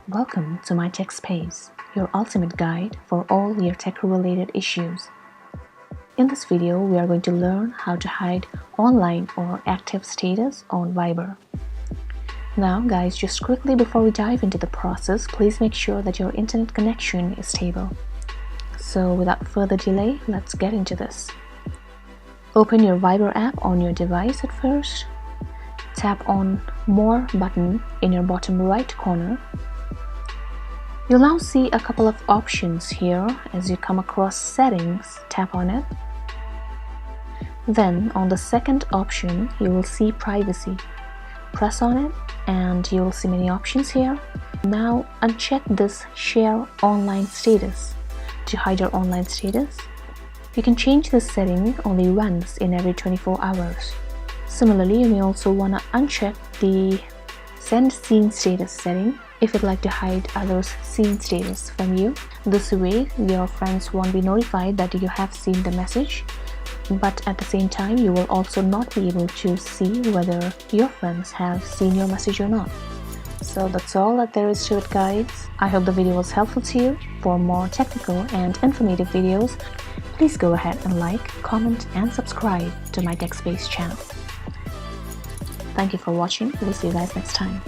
Welcome to My Tech Space, your ultimate guide for all your tech-related issues. In this video, we are going to learn how to hide online or active status on Viber. Now guys, just quickly before we dive into the process, please make sure that your internet connection is stable. So without further delay, let's get into this. Open your Viber app on your device at first. Tap on More button in your bottom right corner. You'll now see a couple of options here. As you come across Settings, tap on it. Then on the second option, you will see Privacy. Press on it and you will see many options here. Now uncheck this Share Online Status to hide your online status. You can change this setting only once in every 24 hours. Similarly, you may also want to uncheck the Send Seen Status setting if you'd like to hide others' seen status from you. This way, your friends won't be notified that you have seen the message, but at the same time, you will also not be able to see whether your friends have seen your message or not. So that's all that there is to it, guys. I hope the video was helpful to you. For more technical and informative videos, please go ahead and like, comment, and subscribe to my TechSpace channel. Thank you for watching. We'll see you guys next time.